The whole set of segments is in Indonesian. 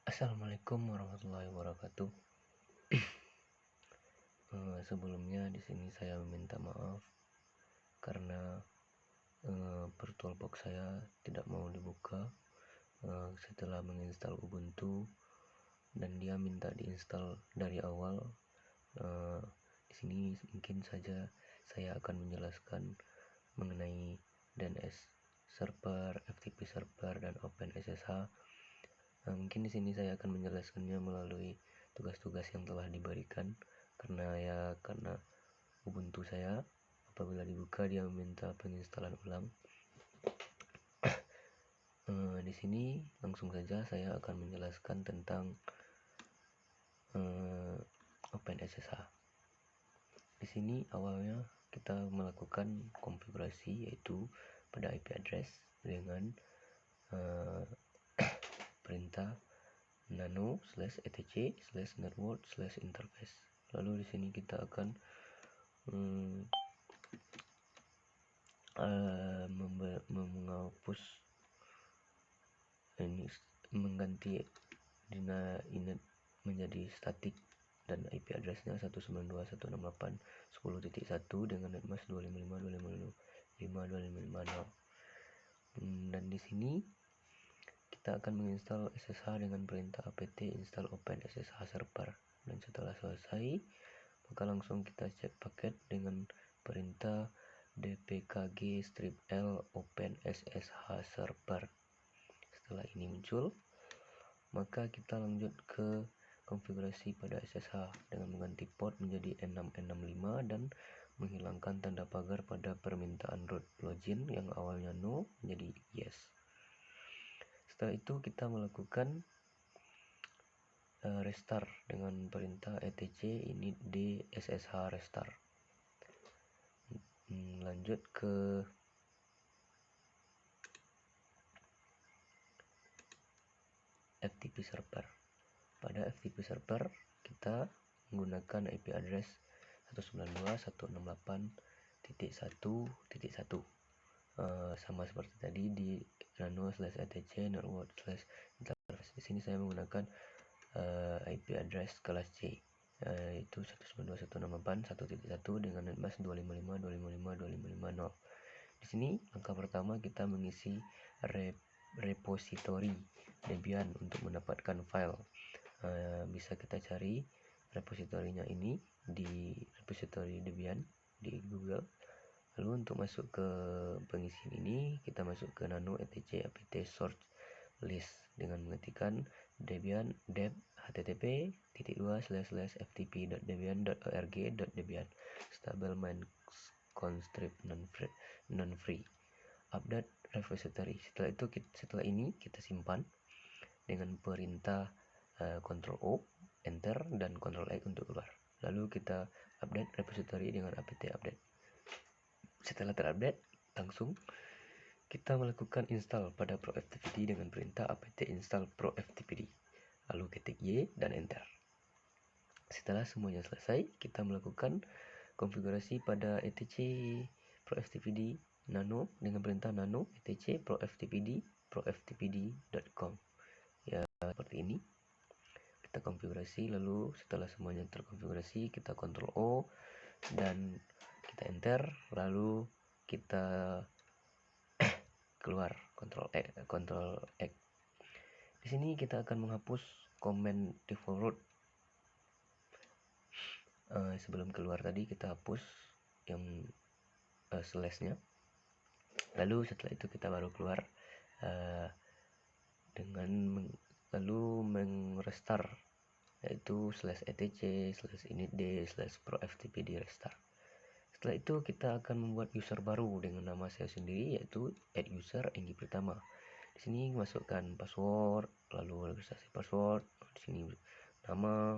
Assalamualaikum warahmatullahi wabarakatuh. Sebelumnya di sini saya meminta maaf karena VirtualBox saya tidak mau dibuka setelah menginstal Ubuntu, dan dia minta diinstal dari awal. Di sini mungkin saja saya akan menjelaskan mengenai DNS server, FTP server, dan OpenSSH. Mungkin di sini saya akan menjelaskannya melalui tugas-tugas yang telah diberikan, karena Ubuntu saya apabila dibuka dia meminta penginstalan ulang. Di sini langsung saja saya akan menjelaskan tentang OpenSSH. Di sini awalnya kita melakukan konfigurasi, yaitu pada IP address dengan perintah nano/etc/network/interface. Lalu di sini kita akan menghapus mengganti inet menjadi statik dan IP addressnya 192.168.10.1 dengan netmask 255.255.255.0. Dan di sini kita akan menginstal SSH dengan perintah apt install OpenSSH server, dan setelah selesai maka langsung kita cek paket dengan perintah dpkg-l OpenSSH server. Setelah ini muncul, maka kita lanjut ke konfigurasi pada SSH dengan mengganti port menjadi N6N65 dan menghilangkan tanda pagar pada permintaan root login yang awalnya no menjadi yes. Setelah itu kita melakukan restart dengan perintah etc init d/ssh restart. Lanjut ke FTP server. Pada FTP server kita menggunakan IP address 192.168.1.1, sama seperti tadi di nano/etc network/interface. Di sini saya menggunakan IP address kelas C, yaitu 192.168.1.1 dengan netmask 255.255.255.0. Di sini langkah pertama kita mengisi repository Debian untuk mendapatkan file. Bisa kita cari repositorinya ini di repository Debian di Google. Lalu untuk masuk ke pengisian ini kita masuk ke nano etc apt source list dengan mengetikkan debian deb http://ftp.debian.org.debian stable main constrip non-free update repository. Setelah ini kita simpan dengan perintah Ctrl O, Enter, dan Ctrl X untuk keluar. Lalu kita update repository dengan apt update. Setelah terupdate, langsung kita melakukan install pada ProFTPD dengan perintah apt install ProFTPD. Lalu ketik Y dan Enter. Setelah semuanya selesai, kita melakukan konfigurasi pada etc ProFTPD nano dengan perintah nano etc proftpd.com. Ya, seperti ini. Kita konfigurasi, lalu setelah semuanya terkonfigurasi, kita Ctrl O dan kita Enter, lalu kita keluar Ctrl X. Di sini kita akan menghapus komen default root. Sebelum keluar tadi kita hapus yang slashnya. Lalu setelah itu kita baru keluar dengan lalu mengrestart, yaitu /etc/initd/proftpd restart. Setelah itu kita akan membuat user baru dengan nama saya sendiri, yaitu @user Enggi Pritama. Di sini masukkan password, lalu registrasi password, di sini nama,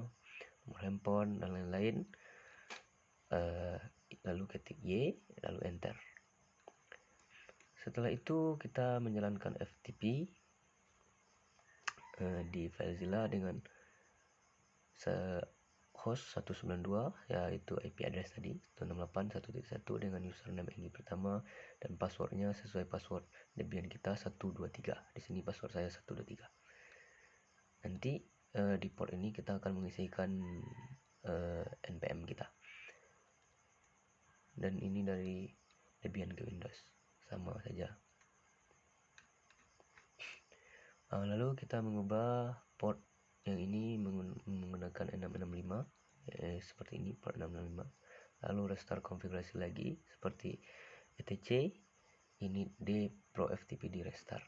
nomor handphone, dan lain-lain. Lalu ketik Y, lalu Enter. Setelah itu kita menjalankan FTP di FileZilla dengan host 192, yaitu IP address tadi 168.1.1 dengan username Enggi Pritama, dan passwordnya sesuai password Debian kita 123. Di sini password saya 123. Nanti di port ini kita akan mengisikan npm kita, dan ini dari Debian ke Windows sama saja. Lalu kita mengubah port yang ini menggunakan 665 seperti ini, port 665. Lalu restart konfigurasi lagi seperti etc init d pro ftp di restart,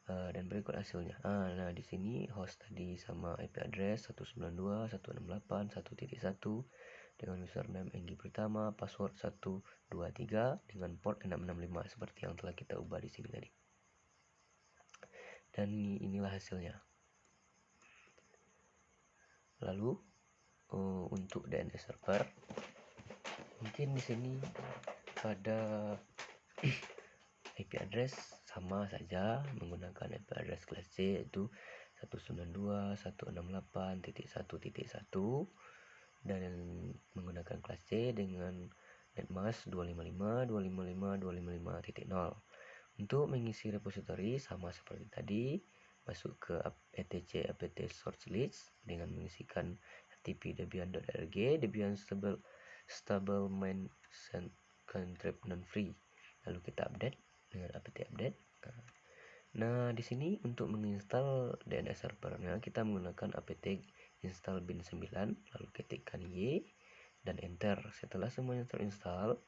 dan berikut hasilnya. Nah di sini host tadi sama IP address 192.168.1.1 dengan username Enggi pertama, password 123 dengan port 665 seperti yang telah kita ubah di sini tadi. Dan inilah hasilnya. Lalu untuk DNS server, mungkin di sini pada IP address sama saja menggunakan IP address kelas C, yaitu 192.168.1.1 dan menggunakan kelas C dengan netmask 255.255.255.0. Untuk mengisi repository sama seperti tadi, masuk ke etc apt source list dengan mengisikan ftp debian.org, debian stable main contrib non-free. Lalu kita update dengan apt update. Nah, di sini untuk menginstal DNS servernya kita menggunakan apt install bin 9, lalu ketikkan y dan enter. Setelah semuanya terinstall,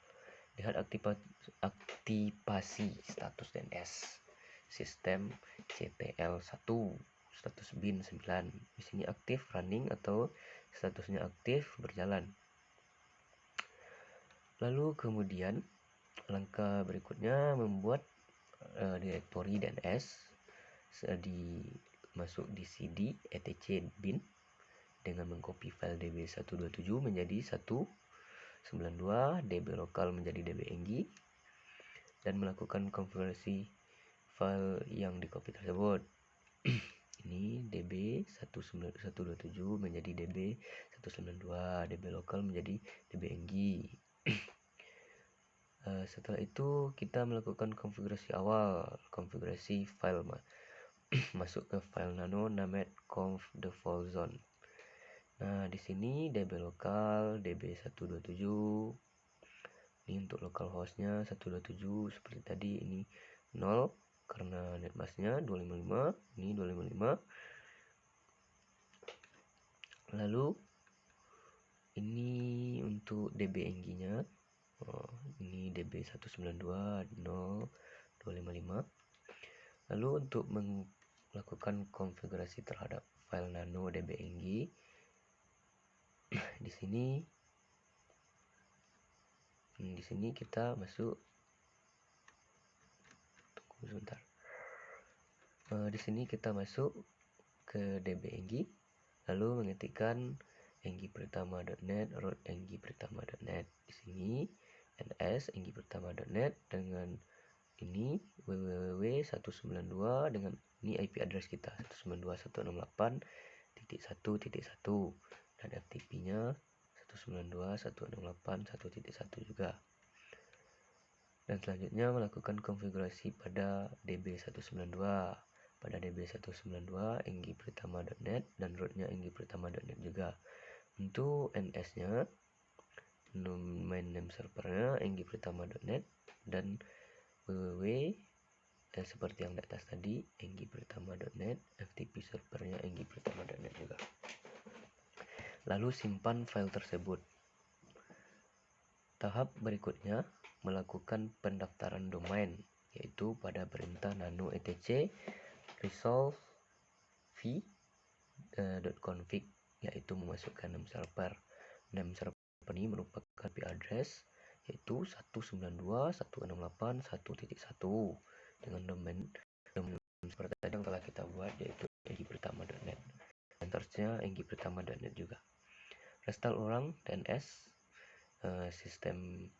lihat aktivasi status DNS sistem ctl1 status bin 9. Di sini aktif running atau statusnya aktif berjalan. Lalu kemudian langkah berikutnya membuat direktori DNS masuk di cd etc bin dengan mengcopy file db127 menjadi 192, db lokal menjadi db enggi, dan melakukan konfigurasi file yang di-copy tersebut. Ini db127 menjadi db192, db lokal menjadi db enggi. Setelah itu kita melakukan konfigurasi awal, konfigurasi file masuk ke file nano named conf default zone. Nah, di sini db lokal db127. Ini untuk localhostnya 127 seperti tadi, ini 0 karena netmasknya 255, ini 255. Lalu ini untuk db enggi-nya. Ini db192.0.255. Lalu untuk melakukan konfigurasi terhadap file nano db enggi, di sini kita masuk. Tunggu sebentar. Di sini kita masuk ke db enggi, lalu mengetikkan enggipertama.net, root enggipertama.net. Di sini ns enggipertama.net dengan ini www.192 dengan ini IP address kita 192.168.1.1 dan FTP-nya 192.168.1.1 juga. Dan selanjutnya melakukan konfigurasi pada db192. Pada db192 enggipertama.net dan rootnya enggipertama.net juga. Untuk ns-nya main name servernya enggipertama.net dan www seperti yang di atas tadi enggipertama.net, FTP servernya enggipertama.net juga. Lalu simpan file tersebut. Tahap berikutnya melakukan pendaftaran domain, yaitu pada perintah nano etc resolve v.config, yaitu memasukkan name server. Name server ini merupakan IP address yaitu 192.168.1.1 dengan domain seperti tadi yang telah kita buat, yaitu enggipertama.net. Dan seterusnya enggipertama.net juga. Restart ulang DNS sistem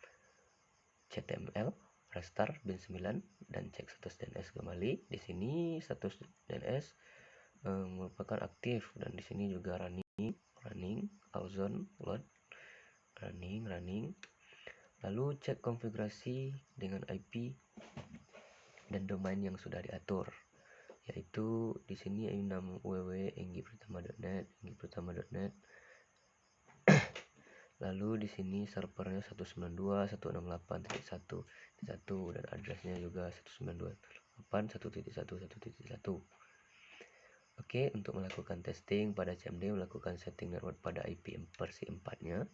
CTML, restart bin 9 dan cek status DNS kembali. Di sini status DNS merupakan aktif dan di sini juga running, ozone load, running. Lalu cek konfigurasi dengan IP dan domain yang sudah diatur. yaitu di sini nama www.enggipratama.net. Lalu di sini servernya 192.168.1.1 dan addressnya juga 192.168.1.1.1. Oke, untuk melakukan testing pada CMD melakukan setting network pada IP versi 4-nya.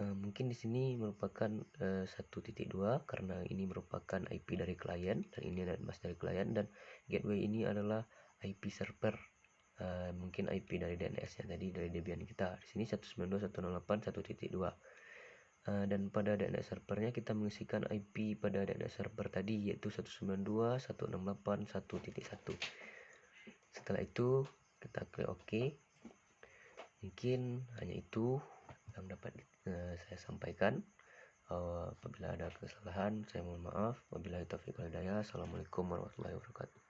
Mungkin di sini merupakan 1.2 karena ini merupakan IP dari klien dan ini netmask dari klien, dan gateway ini adalah IP server. Mungkin IP dari DNS-nya tadi dari Debian kita. Di sini 192.168.1.2. Dan pada DNS servernya kita mengisikan IP pada DNS server tadi yaitu 192.168.1.1. Setelah itu kita klik OK. Mungkin hanya itu yang dapat saya sampaikan. Apabila ada kesalahan saya mohon maaf. Wabillahi taufiq wal hidayah. Assalamualaikum warahmatullahi wabarakatuh.